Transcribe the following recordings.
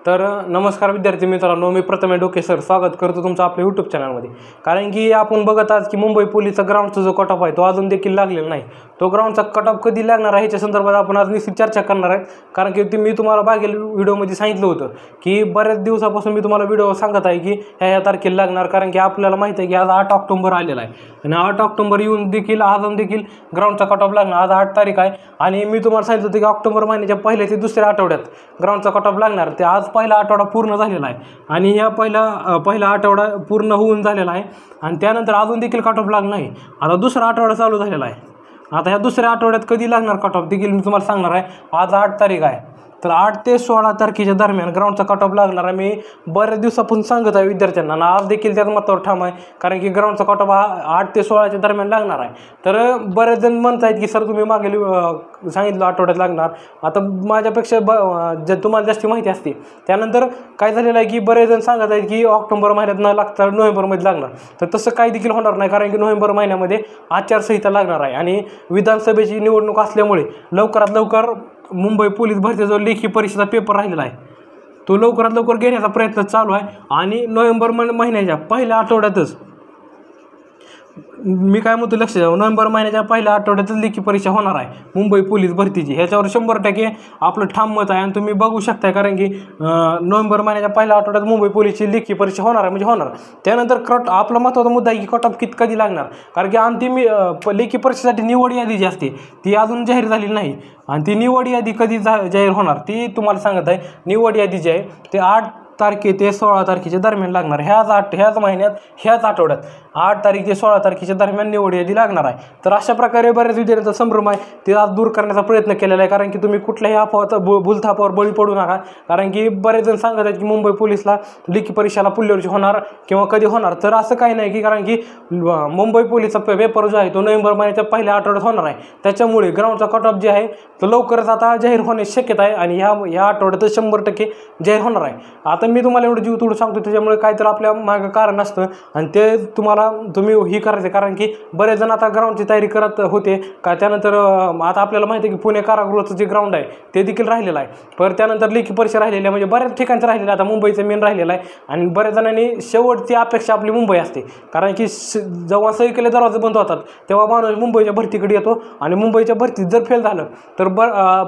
तर नमस्कार विद्यार्थी मित्रांनो, मी प्रथमेश डोके सर स्वागत करतो तुमचं आपल्या यूट्यूब चॅनलमध्ये। कारण की आपण बघत आहात की मुंबई पोलीसचा ग्राउंडचा जो कट ऑफ आहे तो अजून देखील लागलेला नाही। तो ग्राउंडचा कट ऑफ कधी लागणार आहे ह्याच्या संदर्भात आपण आज निश्चित चर्चा करणार आहे। कारण की मी तुम्हाला मागील व्हिडिओमध्ये सांगितलं होतं की बऱ्याच दिवसापासून मी तुम्हाला व्हिडिओ सांगत आहे की ह्या तारखेला लागणार, कारण की आपल्याला माहिती आहे की आज 8 ऑक्टोबर आलेला आहे आणि 8 ऑक्टोबर येऊन देखील अजून देखील ग्राउंडचा कट ऑफ लागणार। आज 8 तारीख आहे आणि मी तुम्हाला सांगितलं होतं की ऑक्टोबर महिन्याच्या पहिल्या ते दुसऱ्या आठवड्यात ग्राउंडचा कट ऑफ लागणार। ते आज पहिला आठवडा पूर्ण झालेला आहे आणि ह्या पहिला आठवडा पूर्ण होऊन झालेला आहे आणि त्यानंतर अजून देखील कट ऑफ लागणार नाही। आता दुसरा आठवडा चालू झालेला आहे। आता ह्या दुसऱ्या आठवड्यात कधी लागणार कट ऑफ देखील मी तुम्हाला सांगणार आहे। आज 8 तारीख आहे, तर 8 ते 16 तारखेच्या दरम्यान ग्राउंडचा कट ऑफ लागणार आहे। मी बऱ्याच दिवसापासून सांगत आहे विद्यार्थ्यांना आणि आज देखील त्यात मतावर ठाम आहे, कारण की ग्राउंडचा कट ऑफ 8 ते 16च्या दरम्यान लागणार आहे। तर बरेच जण म्हणत आहेत की सर तुम्ही मागील सांगितलं आठवड्यात लागणार। आता माझ्यापेक्षा तुम्हाला जास्त माहिती असते। त्यानंतर काय झालेलं आहे की बरेच जण सांगत आहेत की ऑक्टोबर महिन्यात न लागता नोव्हेंबरमध्ये लागणार, तर तसं काही देखील होणार नाही। कारण की नोव्हेंबर महिन्यामध्ये आचारसंहिता लागणार आहे आणि विधानसभेची निवडणूक असल्यामुळे लवकरात लवकर मुंबई पोलीस भरतीचा जो लेखी परीक्षेचा पेपर राहिलेला आहे तो लवकरात लवकर घेण्याचा प्रयत्न चालू आहे आणि नोव्हेंबर महिन्याच्या पहिल्या आठवड्यातच मी काय म्हणतो लक्ष द्या, नोव्हेंबर महिन्याच्या पहिल्या आठवड्यातच लेखी परीक्षा होणार आहे मुंबई पोलीस भरतीची। ह्याच्यावर 100% आपलं ठाम मत आहे आणि तुम्ही बघू शकताय, कारण की नोव्हेंबर महिन्याच्या पहिल्या आठवड्यात मुंबई पोलीसची लेखी परीक्षा होणार आहे म्हणजे होणार। त्यानंतर आपला महत्त्वाचा मुद्दा आहे की कट ऑफ कधी लागणार, कारण की अंतिम लेखी परीक्षेसाठी निवड यादी जी असते ती अजून जाहीर झालेली नाही आणि ती निवड यादी कधी जाहीर होणार ती तुम्हाला सांगत आहे। निवड यादी जी आहे ते 8 तारखे ते 16 तारखेच्या दरम्यान लागणार। ह्याच महिन्यात ह्याच आठवड्यात 8 तारीख ते 16 तारखेच्या दरम्यान निवड यादी लागणार आहे। तर अशा प्रकारे बऱ्याच विद्यार्थ्यांचा संभ्रम आहे ते आज दूर करण्याचा प्रयत्न केलेला आहे, कारण की तुम्ही कुठल्याही अफवाचा भूलथापावर बळी पडू नका। कारण की बरेच जण सांगत आहेत की मुंबई पोलीसला लेखी परीक्षेला पुढल्या वर्षी होणार किंवा कधी होणार, तर असं काही नाही की कारण की मुंबई पोलीसचा पेपर जो आहे तो नोव्हेंबर महिन्याच्या पहिल्या आठवड्यात होणार आहे। त्याच्यामुळे ग्राउंडचा कट ऑफ जे आहे तो लवकरच आता जाहीर होण्याची शक्यता आहे आणि ह्या आठवड्यातच 100% जाहीर होणार आहे। आता मी तुम्हाला एवढं जीव तोडून सांगतो त्याच्यामुळे काय तर आपल्या मागं कारण असतं आणि ते तुम्ही ही करायचं, कारण की बरेच जण आता ग्राउंडची तयारी करत होते का। त्यानंतर आता आपल्याला माहिती आहे की पुणे कारागृहाचं जे ग्राउंड आहे ते देखील राहिलेलं आहे, पण त्यानंतर लेखी परीक्षा राहिलेली आहे म्हणजे बऱ्याच ठिकाणचं राहिलेलं आहे। आता मुंबईचं मेन राहिलेलं आहे आणि बऱ्याच जणांनी शेवटची अपेक्षा आपली मुंबई असते, कारण की जेव्हा सगळीकडे दरवाजे बंद होतात तेव्हा माणूस मुंबईच्या भरतीकडे येतो आणि मुंबईच्या भरतीत जर फेल झालं तर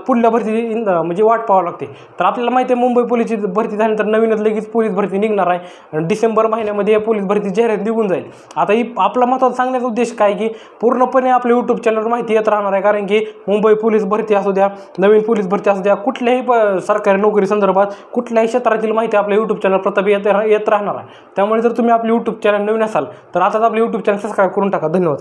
पुढल्या भरती म्हणजे वाट पाहावं लागते। तर आपल्याला माहिती आहे मुंबई पोलीसची भरती झाल्यानंतर नवीनच लगेच पोलीस भरती निघणार आहे। डिसेंबर महिन्यामध्ये पोलीस भरती जाहिरात निघून जाईल। आता ही आपला महत्त्वाचा सांगण्याचा उद्देश काय की पूर्णपणे आपल्या यूट्यूब चॅनलवर माहिती येत राहणार आहे, कारण की मुंबई पोलीस भरती असू द्या, नवीन पोलीस भरती असू द्या, कुठल्याही सरकारी नोकरी संदर्भात कुठल्याही क्षेत्रातील माहिती आपल्या यूट्यूब चॅनल प्रथम येत राहणार आहे। त्यामुळे जर तुम्ही आपले यूट्यूब चॅनल नवीन असाल तर आताच आपले यूट्यूब चॅनल सबस्क्राईब करून टाका। धन्यवाद।